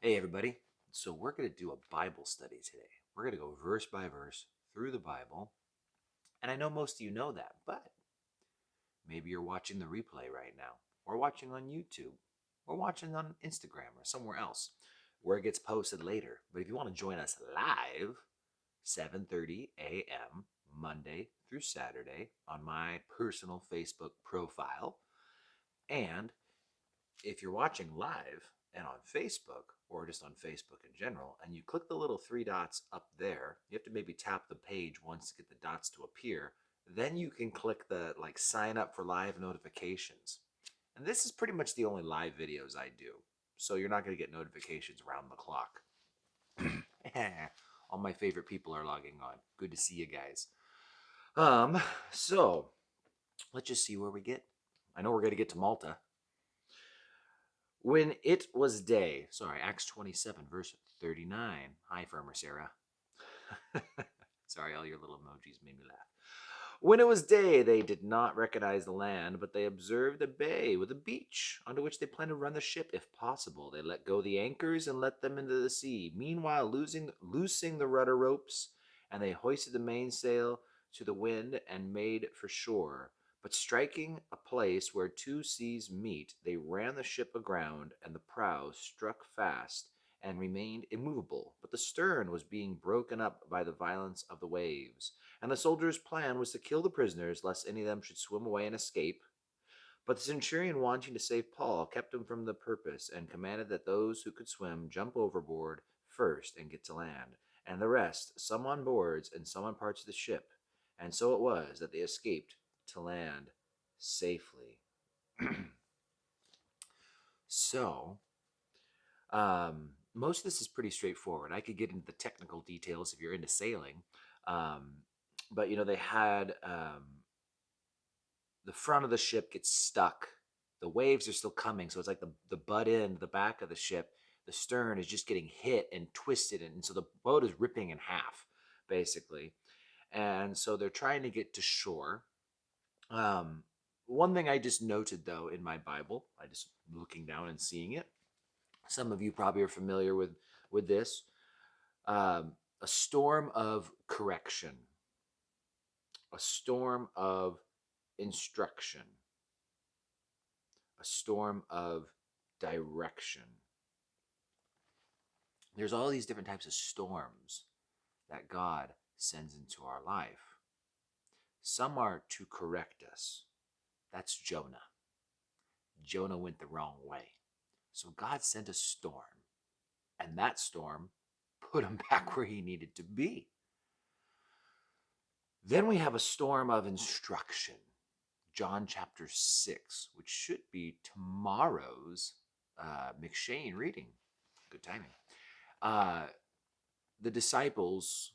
Hey, everybody. So, we're going to do a Bible study today. We're going to go verse by verse through the Bible. And I know most of you know that, but maybe you're watching the replay right now, or watching on YouTube, or watching on Instagram or somewhere else where it gets posted later. But if you want to join us live, 7:30 a.m. Monday through Saturday on my personal Facebook profile. And if you're watching live and on Facebook, or just on Facebook in general, and you click the little three dots up there, you have to maybe tap the page once to get the dots to appear. Then you can click the sign up for live notifications. And this is pretty much the only live videos I do. So you're not going to get notifications around the clock. All my favorite people are logging on. Good to see you guys. So let's just see where we get. I know we're going to get to Malta. When it was day, Acts 27, verse 39. Hi, Farmer Sarah. Sorry, all your little emojis made me laugh. When it was day, they did not recognize the land, but they observed a bay with a beach, onto which they planned to run the ship if possible. They let go the anchors and let them into the sea, meanwhile loosing the rudder ropes, and they hoisted the mainsail to the wind and made for shore. But striking a place where two seas meet, they ran the ship aground, and the prow struck fast and remained immovable. But the stern was being broken up by the violence of the waves. And the soldiers' plan was to kill the prisoners, lest any of them should swim away and escape. But the centurion, wanting to save Paul, kept him from the purpose, and commanded that those who could swim jump overboard first and get to land, and the rest, some on boards and some on parts of the ship. And so it was that they escaped to land safely. So, most of this is pretty straightforward. I could get into the technical details if you're into sailing. But, they had the front of the ship gets stuck. The waves are still coming. So it's like the butt end, the back of the ship, the stern is just getting hit and twisted. And so the boat is ripping in half, basically. And so they're trying to get to shore. One thing I just noted, though, in my Bible, I just looking down and seeing it. Some of you probably are familiar with this. A storm of correction, a storm of instruction, a storm of direction. There's all these different types of storms that God sends into our life. Some are to correct us. That's Jonah. Jonah went the wrong way. So God sent a storm, and that storm put him back where he needed to be. Then we have a storm of instruction. John chapter 6, which should be tomorrow's McShane reading. Good timing. The disciples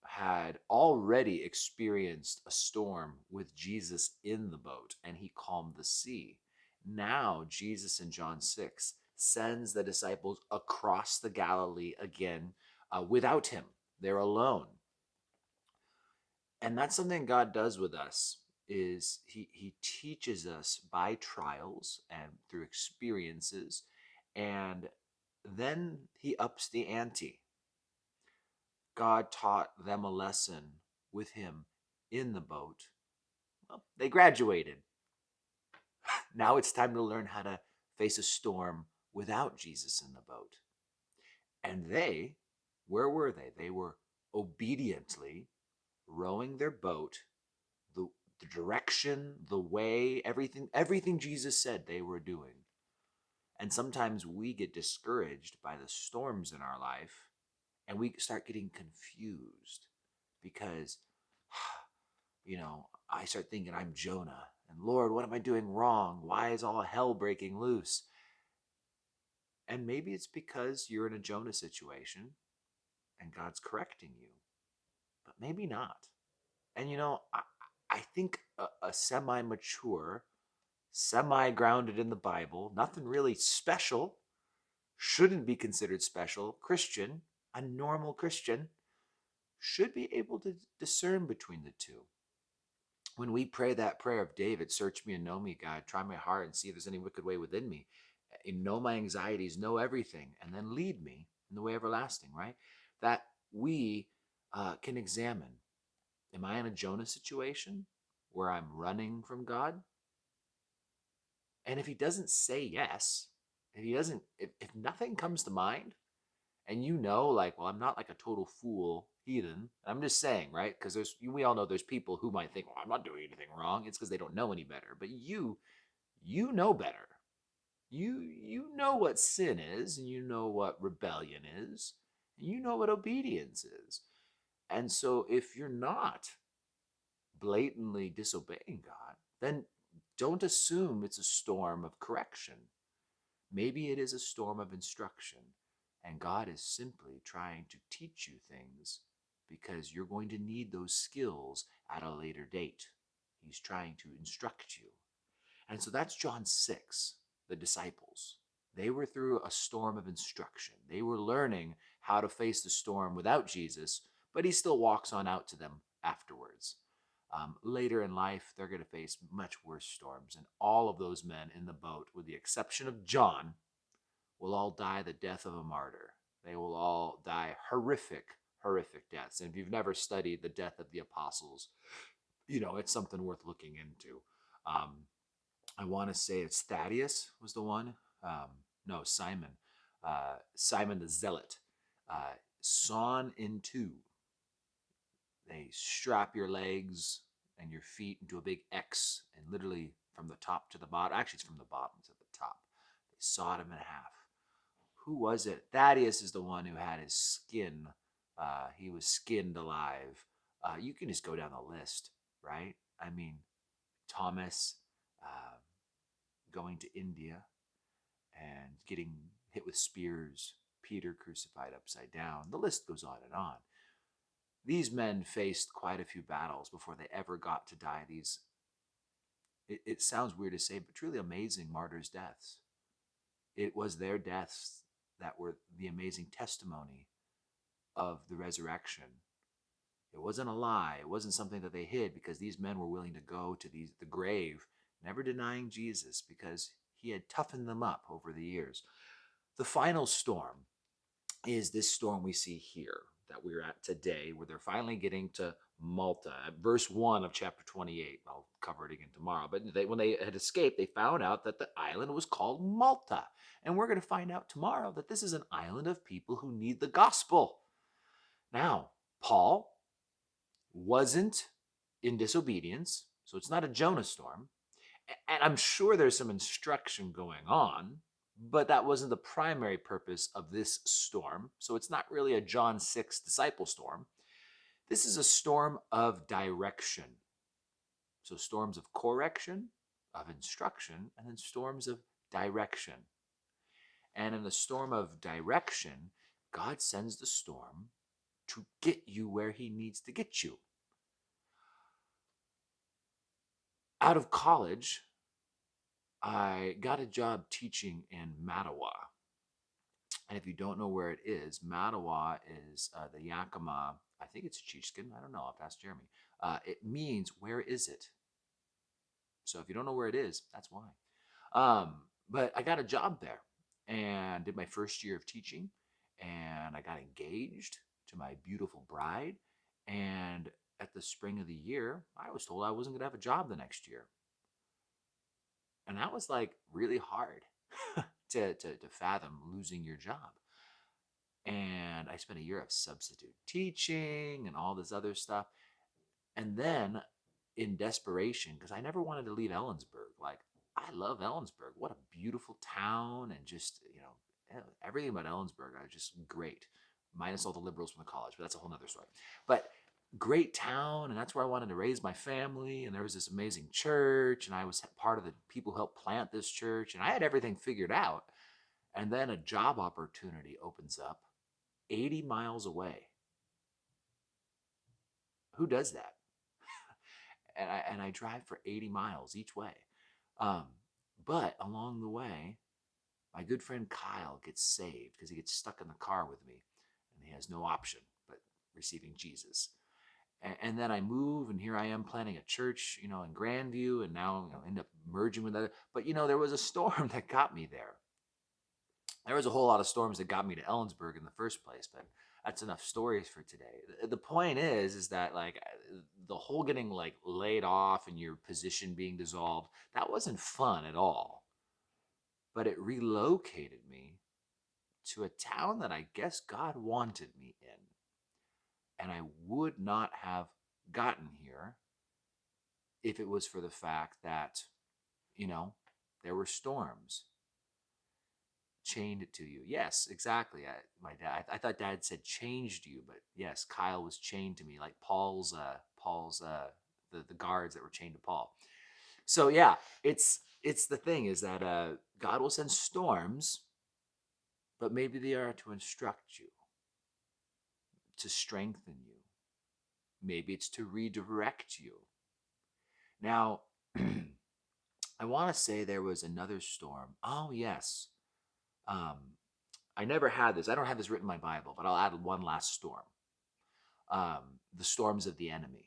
had already experienced a storm with Jesus in the boat, and he calmed the sea. Now, Jesus in John 6 sends the disciples across the Galilee again without him. They're alone. And that's something God does with us, is he teaches us by trials and through experiences, and then he ups the ante. God taught them a lesson with him in the boat. Well, they graduated. Now it's time to learn how to face a storm without Jesus in the boat. And they, where were they? They were obediently rowing their boat the direction, the way, everything Jesus said they were doing. And sometimes we get discouraged by the storms in our life, and we start getting confused because, I start thinking I'm Jonah. And Lord, what am I doing wrong? Why is all hell breaking loose? And maybe it's because you're in a Jonah situation and God's correcting you. But maybe not. And I think a semi-mature, semi-grounded in the Bible, nothing really special, shouldn't be considered special Christian, a normal Christian, should be able to discern between the two. When we pray that prayer of David, search me and know me, God, try my heart and see if there's any wicked way within me. know my anxieties, know everything, and then lead me in the way everlasting, right? That we can examine, am I in a Jonah situation where I'm running from God? And if he doesn't say yes, if he doesn't, if nothing comes to mind, and like, well, I'm not like a total fool heathen. I'm just saying, right? Because we all know there's people who might think, well, I'm not doing anything wrong. It's because they don't know any better. But you know better. You know what sin is, and you know what rebellion is, and you know what obedience is. And so if you're not blatantly disobeying God, then don't assume it's a storm of correction. Maybe it is a storm of instruction, and God is simply trying to teach you things because you're going to need those skills at a later date. He's trying to instruct you. And so that's John 6, the disciples. They were through a storm of instruction. They were learning how to face the storm without Jesus, but he still walks on out to them afterwards. Later in life, they're going to face much worse storms, and all of those men in the boat, with the exception of John, will all die the death of a martyr. They will all die horrific deaths. And if you've never studied the death of the apostles, it's something worth looking into. I want to say it's Thaddeus was the one. No, Simon. Simon the Zealot. Sawn in two. They strap your legs and your feet into a big X, and literally from the top to the bottom. Actually, it's from the bottom to the top. They sawed him in half. Who was it? Thaddeus is the one who had his skin. He was skinned alive. You can just go down the list, right? I mean, Thomas going to India and getting hit with spears. Peter crucified upside down. The list goes on and on. These men faced quite a few battles before they ever got to die. It sounds weird to say, but truly amazing martyrs' deaths. It was their deaths that were the amazing testimony of the resurrection. It wasn't a lie. It wasn't something that they hid, because these men were willing to go to the grave, never denying Jesus, because he had toughened them up over the years. The final storm is this storm we see here that we're at today, where they're finally getting to Malta. Verse 1 of chapter 28. I'll cover it again tomorrow. But when they had escaped, they found out that the island was called Malta. And we're going to find out tomorrow that this is an island of people who need the gospel. Now, Paul wasn't in disobedience, so it's not a Jonah storm. And I'm sure there's some instruction going on, but that wasn't the primary purpose of this storm. So it's not really a John 6 disciple storm. This is a storm of direction. So storms of correction, of instruction, and then storms of direction. And in the storm of direction, God sends the storm to get you where he needs to get you. Out of college, I got a job teaching in Mattawa. And if you don't know where it is, Mattawa is the Yakima, I think it's Chichkin. I don't know. I'll ask Jeremy. It means, where is it? So if you don't know where it is, that's why. But I got a job there and did my first year of teaching. And I got engaged to my beautiful bride. And at the spring of the year, I was told I wasn't going to have a job the next year. And that was like really hard to fathom, losing your job. And I spent a year of substitute teaching and all this other stuff. And then in desperation, because I never wanted to leave Ellensburg. Like, I love Ellensburg. What a beautiful town. And just, everything about Ellensburg are just great. Minus all the liberals from the college, but that's a whole nother story. But great town, and that's where I wanted to raise my family. And there was this amazing church, and I was part of the people who helped plant this church, and I had everything figured out. And then a job opportunity opens up 80 miles away. Who does that? and I drive for 80 miles each way. But along the way, my good friend Kyle gets saved because he gets stuck in the car with me, and he has no option but receiving Jesus. And then I move, and here I am planting a church, in Grandview, and now end up merging with other. But there was a storm that got me there. There was a whole lot of storms that got me to Ellensburg in the first place, but that's enough stories for today. The point is that like the whole getting like laid off and your position being dissolved, that wasn't fun at all. But it relocated me to a town that I guess God wanted me in. And I would not have gotten here if it was for the fact that, you know, there were storms chained it to you. Yes, exactly. My dad. I thought Dad said changed you, but yes, Kyle was chained to me, like the guards that were chained to Paul. So yeah, it's the thing is that God will send storms, but maybe they are to instruct you, to strengthen you. Maybe it's to redirect you. Now, I want to say there was another storm. Oh yes. Um, I never had this. I don't have this written in my Bible, but I'll add one last storm. The storms of the enemy.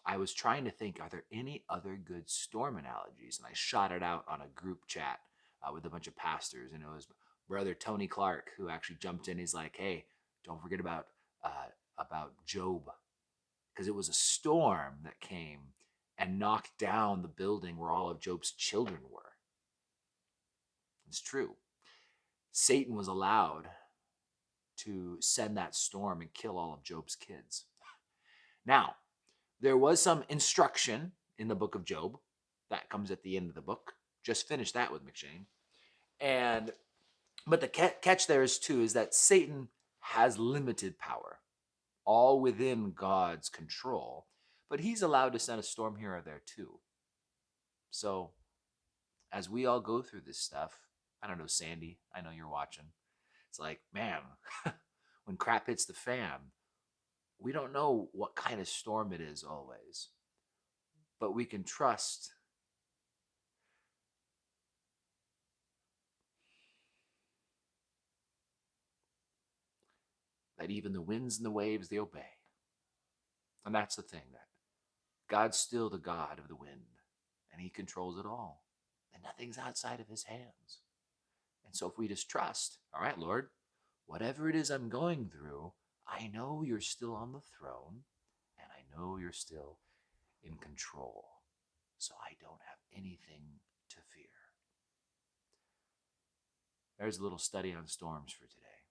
I was trying to think, are there any other good storm analogies? And I shot it out on a group chat with a bunch of pastors, and it was brother Tony Clark who actually jumped in. He's like, "Hey, don't forget about Job, because it was a storm that came and knocked down the building where all of Job's children were." It's true. Satan was allowed to send that storm and kill all of Job's kids. Now, there was some instruction in the book of Job that comes at the end of the book. Just finished that with McShane. But the catch there is too is that Satan has limited power, all within God's control, but he's allowed to send a storm here or there too. So as we all go through this stuff, I don't know, Sandy, I know you're watching. It's like, man, when crap hits the fan, we don't know what kind of storm it is always, but we can trust that even the winds and the waves, they obey. And that's the thing, that God's still the God of the wind, and he controls it all, and nothing's outside of his hands. And so if we just trust, all right, Lord, whatever it is I'm going through, I know you're still on the throne, and I know you're still in control. So I don't have anything to fear. There's a little study on storms for today.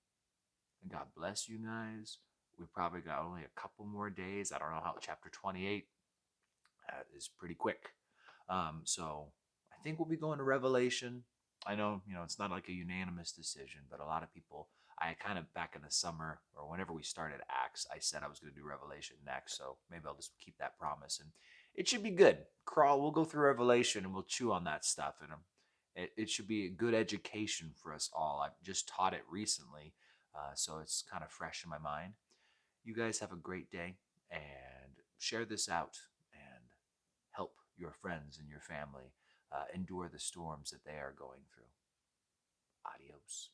And God bless you guys. We've probably got only a couple more days. I don't know how chapter 28 is pretty quick. So I think we'll be going to Revelation. I know, it's not like a unanimous decision, but a lot of people, I kind of back in the summer or whenever we started Acts, I said I was going to do Revelation next. So maybe I'll just keep that promise, and it should be good. We'll go through Revelation and we'll chew on that stuff. And it should be a good education for us all. I've just taught it recently, so it's kind of fresh in my mind. You guys have a great day, and share this out and help your friends and your family endure the storms that they are going through. Adios.